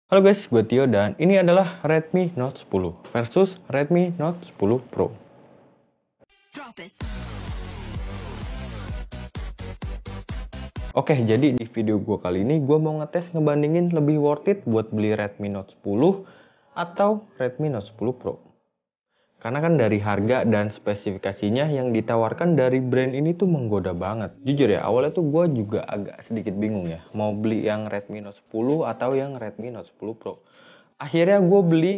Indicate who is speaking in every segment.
Speaker 1: Halo guys, gue Tio dan ini adalah Redmi Note 10 versus Redmi Note 10 Pro. Oke, jadi di video gue kali ini gue mau ngetes ngebandingin lebih worth it buat beli Redmi Note 10 atau Redmi Note 10 Pro. Karena kan dari harga dan spesifikasinya yang ditawarkan dari brand ini tuh menggoda banget. Jujur ya, awalnya tuh gue juga agak sedikit bingung ya. Mau beli yang Redmi Note 10 atau yang Redmi Note 10 Pro. Akhirnya gue beli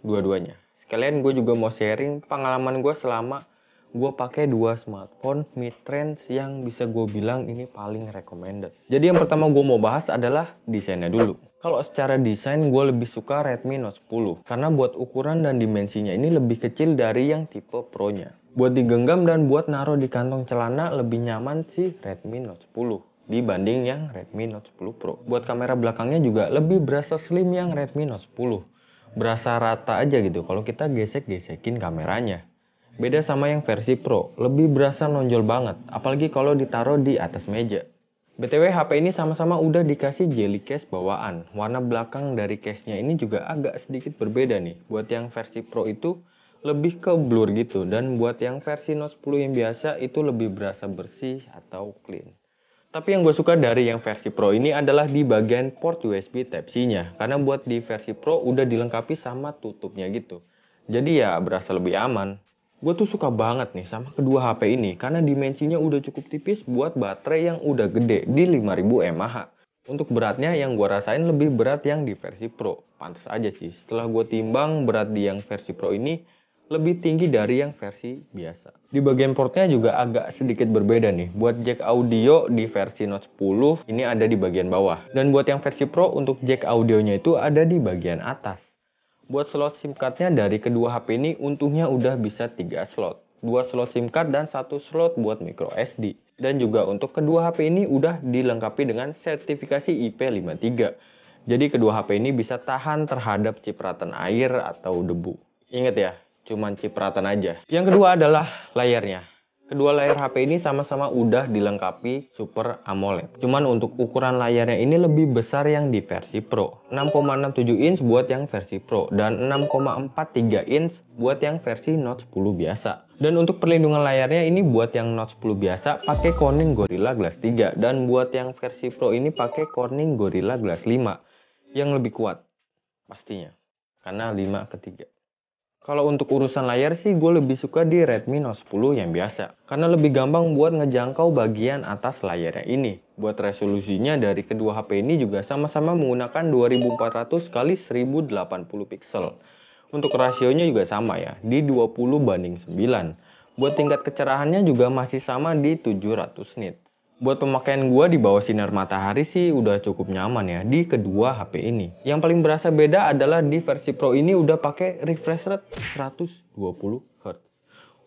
Speaker 1: dua-duanya. Sekalian gue juga mau sharing pengalaman gue selama gue pakai dua smartphone mid-range yang bisa gue bilang ini paling recommended. Jadi yang pertama gue mau bahas adalah desainnya dulu. Kalau secara desain gue lebih suka Redmi Note 10 karena buat ukuran dan dimensinya ini lebih kecil dari yang tipe Pro-nya. Buat digenggam dan buat naruh di kantong celana lebih nyaman si Redmi Note 10 dibanding yang Redmi Note 10 Pro. Buat kamera belakangnya juga lebih berasa slim yang Redmi Note 10. Berasa rata aja gitu kalau kita gesek-gesekin kameranya. Beda sama yang versi Pro, lebih berasa nonjol banget, apalagi kalau ditaruh di atas meja. BTW HP ini sama-sama udah dikasih jelly case bawaan. Warna belakang dari case-nya ini juga agak sedikit berbeda nih. Buat yang versi Pro itu lebih ke blur gitu, dan buat yang versi Note 10 yang biasa itu lebih berasa bersih atau clean. Tapi yang gue suka dari yang versi Pro ini adalah di bagian port USB Type-C-nya. Karena buat di versi Pro udah dilengkapi sama tutupnya gitu. Jadi ya berasa lebih aman. Gue tuh suka banget nih sama kedua HP ini karena dimensinya udah cukup tipis buat baterai yang udah gede di 5000 mAh. Untuk beratnya yang gue rasain lebih berat yang di versi Pro. Pantas aja sih, setelah gue timbang berat di yang versi Pro ini lebih tinggi dari yang versi biasa. Di bagian portnya juga agak sedikit berbeda nih. Buat jack audio di versi Note 10 ini ada di bagian bawah. Dan buat yang versi Pro untuk jack audionya itu ada di bagian atas. Buat slot SIM cardnya dari kedua HP ini untungnya udah bisa 3 slot. 2 slot SIM card dan 1 slot buat micro SD. Dan juga untuk kedua HP ini udah dilengkapi dengan sertifikasi IP53. Jadi kedua HP ini bisa tahan terhadap cipratan air atau debu. Ingat ya, cuman cipratan aja. Yang kedua adalah layarnya. Kedua layar HP ini sama-sama udah dilengkapi Super AMOLED. Cuman untuk ukuran layarnya ini lebih besar yang di versi Pro. 6,67 inch buat yang versi Pro dan 6,43 inch buat yang versi Note 10 biasa. Dan untuk perlindungan layarnya ini buat yang Note 10 biasa pakai Corning Gorilla Glass 3 dan buat yang versi Pro ini pakai Corning Gorilla Glass 5 yang lebih kuat pastinya. Karena 5 ke 3. Kalau untuk urusan layar sih gue lebih suka di Redmi Note 10 yang biasa. Karena lebih gampang buat ngejangkau bagian atas layarnya ini. Buat resolusinya dari kedua HP ini juga sama-sama menggunakan 2400 x 1080 pixel. Untuk rasionya juga sama ya, di 20:9. Buat tingkat kecerahannya juga masih sama di 700 nits. Buat pemakaian gua di bawah sinar matahari sih udah cukup nyaman ya di kedua HP ini. Yang paling berasa beda adalah di versi Pro ini udah pakai refresh rate 120 Hz.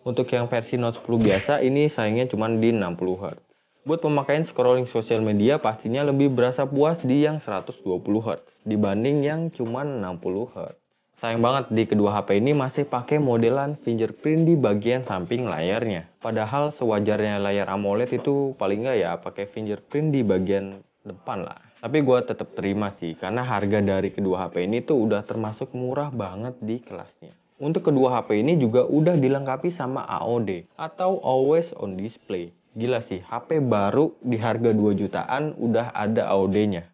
Speaker 1: Untuk yang versi Note 10 biasa ini sayangnya cuma di 60 Hz. Buat pemakaian scrolling sosial media pastinya lebih berasa puas di yang 120 Hz dibanding yang cuma 60 Hz. Sayang banget di kedua HP ini masih pakai modelan fingerprint di bagian samping layarnya. Padahal sewajarnya layar AMOLED itu paling nggak ya pakai fingerprint di bagian depan lah. Tapi gue tetap terima sih karena harga dari kedua HP ini tuh udah termasuk murah banget di kelasnya. Untuk kedua HP ini juga udah dilengkapi sama AOD atau Always On Display. Gila sih, HP baru di harga 2 jutaan udah ada AOD-nya.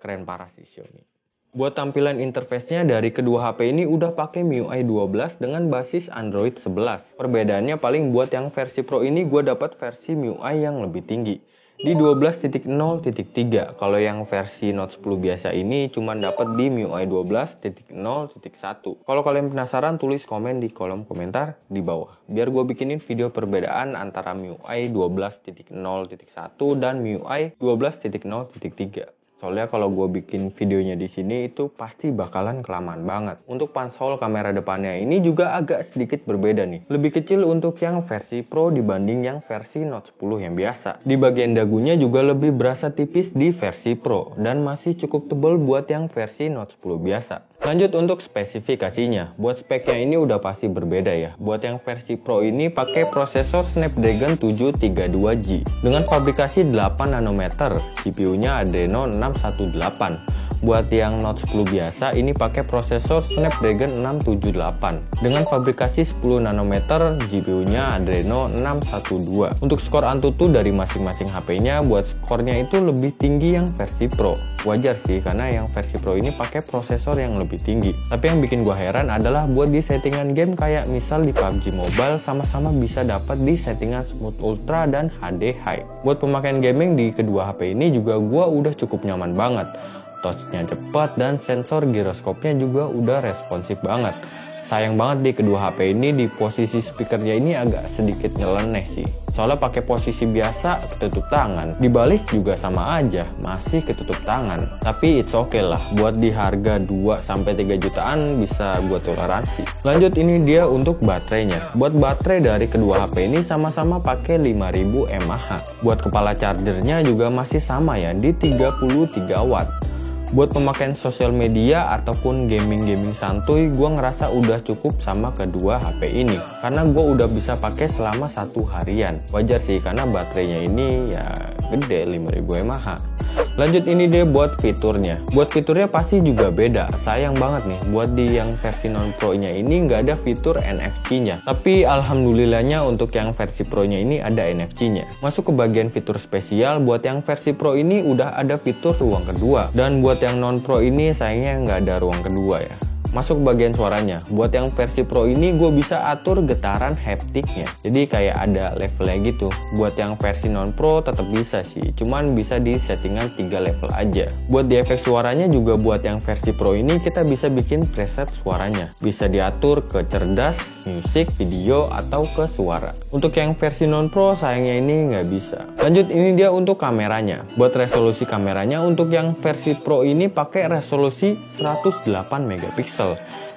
Speaker 1: Keren parah sih Xiaomi. Buat tampilan interface-nya dari kedua HP ini udah pakai MIUI 12 dengan basis Android 11. Perbedaannya paling buat yang versi Pro ini gue dapat versi MIUI yang lebih tinggi. Di 12.0.3. Kalau yang versi Note 10 biasa ini cuma dapat di MIUI 12.0.1. Kalau kalian penasaran tulis komen di kolom komentar di bawah. Biar gue bikinin video perbedaan antara MIUI 12.0.1 dan MIUI 12.0.3. Soalnya kalau gue bikin videonya di sini itu pasti bakalan kelamaan banget. Untuk pansol kamera depannya ini juga agak sedikit berbeda nih. Lebih kecil untuk yang versi Pro dibanding yang versi Note 10 yang biasa. Di bagian dagunya juga lebih berasa tipis di versi Pro dan masih cukup tebal buat yang versi Note 10 biasa. Lanjut untuk spesifikasinya. Buat speknya ini udah pasti berbeda ya. Buat yang versi Pro ini pakai prosesor Snapdragon 732G dengan fabrikasi 8 nanometer, GPU-nya Adreno 618. Buat yang Note 10 biasa ini pakai prosesor Snapdragon 678 dengan fabrikasi 10 nanometer, GPU-nya Adreno 612. Untuk skor Antutu dari masing-masing HP-nya, buat skornya itu lebih tinggi yang versi Pro. Wajar sih karena yang versi Pro ini pakai prosesor yang lebih tinggi. Tapi yang bikin gua heran adalah buat di settingan game kayak misal di PUBG Mobile sama-sama bisa dapat di settingan Smooth Ultra dan HD High. Buat pemakaian gaming di kedua HP ini juga gua udah cukup nyaman banget. Touch-nya cepat dan sensor giroskopnya juga udah responsif banget. Sayang banget di kedua HP ini di posisi speakernya ini agak sedikit nyeleneh sih. Soalnya pakai posisi biasa ketutup tangan. Dibalik juga sama aja, masih ketutup tangan. Tapi it's okay lah, buat di harga 2-3 jutaan bisa gue toleransi. Lanjut ini dia untuk baterainya. Buat baterai dari kedua HP ini sama-sama pakai 5000 mAh. Buat kepala chargernya juga masih sama ya, di 33 watt. Buat pemakaian sosial media ataupun gaming-gaming santuy, gue ngerasa udah cukup sama kedua HP ini. Karena gue udah bisa pakai selama 1 harian. Wajar sih karena baterainya ini ya gede, 5000 mAh. Lanjut ini deh buat fiturnya. Buat fiturnya pasti juga beda. Sayang banget nih, buat di yang versi non-pro-nya ini nggak ada fitur NFC-nya. Tapi alhamdulillahnya untuk yang versi Pro-nya ini ada NFC-nya. Masuk ke bagian fitur spesial, buat yang versi Pro ini udah ada fitur ruang kedua. Dan buat yang non-pro ini sayangnya nggak ada ruang kedua ya. Masuk bagian suaranya. Buat yang versi Pro ini gue bisa atur getaran haptiknya. Jadi kayak ada levelnya gitu. Buat yang versi non Pro tetap bisa sih, cuman bisa di settingan 3 level aja. Buat di efek suaranya juga buat yang versi Pro ini kita bisa bikin preset suaranya. Bisa diatur ke cerdas, musik, video, atau ke suara. Untuk yang versi non Pro sayangnya ini nggak bisa. Lanjut ini dia untuk kameranya. Buat resolusi kameranya untuk yang versi Pro ini pakai resolusi 108 megapiksel.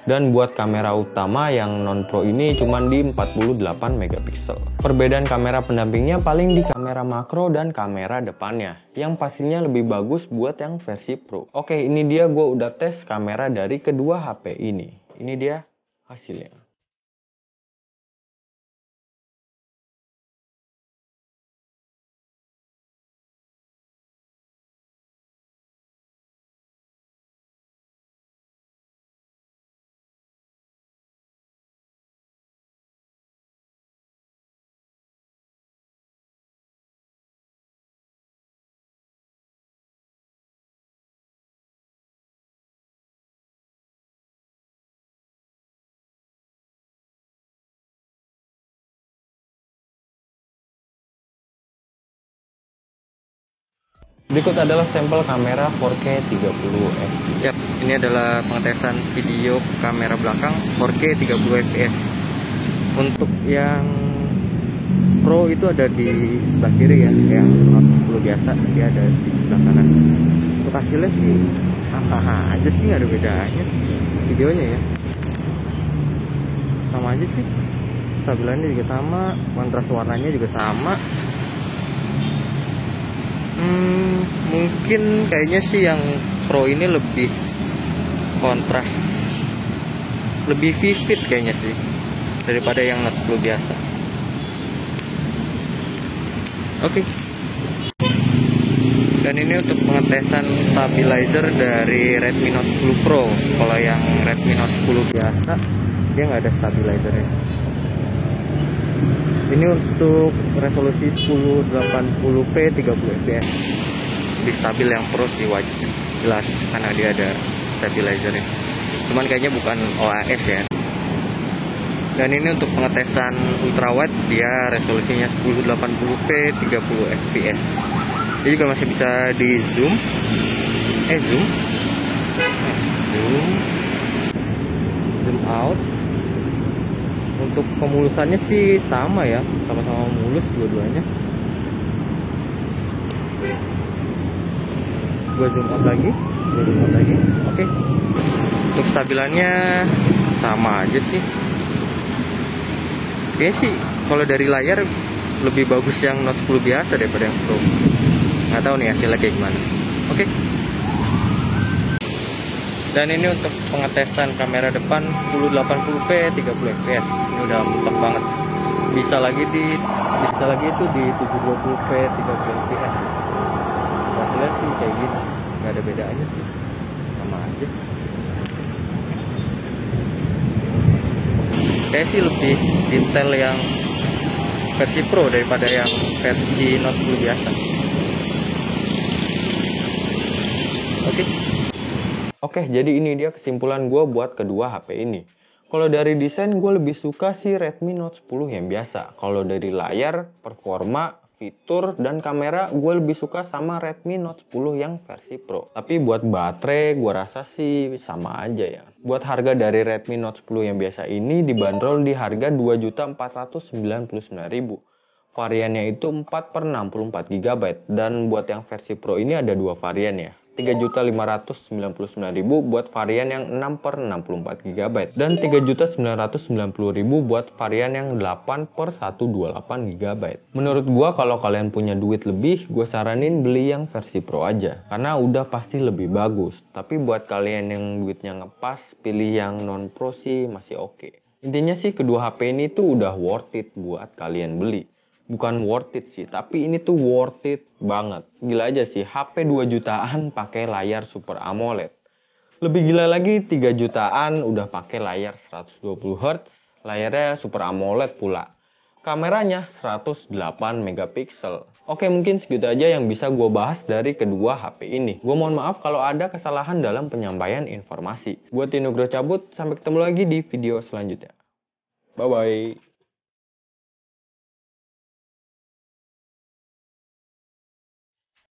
Speaker 1: Dan buat kamera utama yang non pro ini cuma di 48 megapiksel. Perbedaan kamera pendampingnya paling di kamera makro dan kamera depannya, yang pastinya lebih bagus buat yang versi Pro. Oke, ini dia gue udah tes kamera dari kedua HP ini. Ini dia hasilnya. Berikut adalah sampel kamera 4K 30 fps. Yap, ini adalah pengetesan video kamera belakang 4K 30 fps. Untuk yang Pro itu ada di sebelah kiri ya, yang Note 10 biasa dia ada di sebelah kanan. Untuk hasilnya sih sama aja sih, nggak ada bedanya videonya ya. Sama aja sih, stabilannya juga sama, kontras warnanya juga sama. Mungkin kayaknya sih yang Pro ini lebih kontras, lebih vivid kayaknya sih daripada yang Note 10 biasa. Oke. Dan ini untuk pengetesan stabilizer dari Redmi Note 10 Pro. Kalau yang Redmi Note 10 biasa dia nggak ada stabilizernya. Ini untuk resolusi 1080p 30 fps. Di stabil yang Pro sih wajib, jelas karena dia ada stabilizernya. Cuman kayaknya bukan OAS ya. Dan ini untuk pengetesan ultrawide, dia resolusinya 1080p 30 fps. Dia juga masih bisa di zoom. Zoom out. Untuk pemulusannya sih sama ya, sama-sama mulus dua-duanya. Gue zoom out lagi. Oke. Untuk stabilannya sama aja sih. Kayaknya sih kalau dari layar lebih bagus yang Note 10 biasa daripada yang Pro. Nggak tahu nih hasilnya kayak gimana. Oke. Dan ini untuk pengetesan kamera depan 1080p 30 fps. Ini udah mantap banget. Bisa lagi itu di 720p 30 fps. Hasilnya sih kayak gini, nggak ada bedanya sih, sama aja. Kayak sih lebih detail yang versi Pro daripada yang versi Note 10 biasa. Oke, jadi ini dia kesimpulan gue buat kedua HP ini. Kalau dari desain gue lebih suka sih Redmi Note 10 yang biasa. Kalau dari layar, performa, fitur, dan kamera gue lebih suka sama Redmi Note 10 yang versi Pro. Tapi buat baterai gue rasa sih sama aja ya. Buat harga dari Redmi Note 10 yang biasa ini dibanderol di harga 2.499.000. Variannya itu 4/64 GB, dan buat yang versi Pro ini ada dua varian ya. 3.599.000 buat varian yang 6/64 GB dan 3.990.000 buat varian yang 8/128 GB. Menurut gua kalau kalian punya duit lebih, gue saranin beli yang versi Pro aja karena udah pasti lebih bagus. Tapi buat kalian yang duitnya ngepas, pilih yang non Pro sih masih oke. Intinya sih kedua HP ini tuh udah worth it buat kalian beli. Bukan worth it sih, tapi ini tuh worth it banget. Gila aja sih, HP 2 jutaan pakai layar Super AMOLED. Lebih gila lagi, 3 jutaan udah pakai layar 120 Hz, layarnya Super AMOLED pula. Kameranya 108 megapiksel. Oke, mungkin segitu aja yang bisa gue bahas dari kedua HP ini. Gue mohon maaf kalau ada kesalahan dalam penyampaian informasi. Gue Tino Gro cabut, sampai ketemu lagi di video selanjutnya. Bye-bye.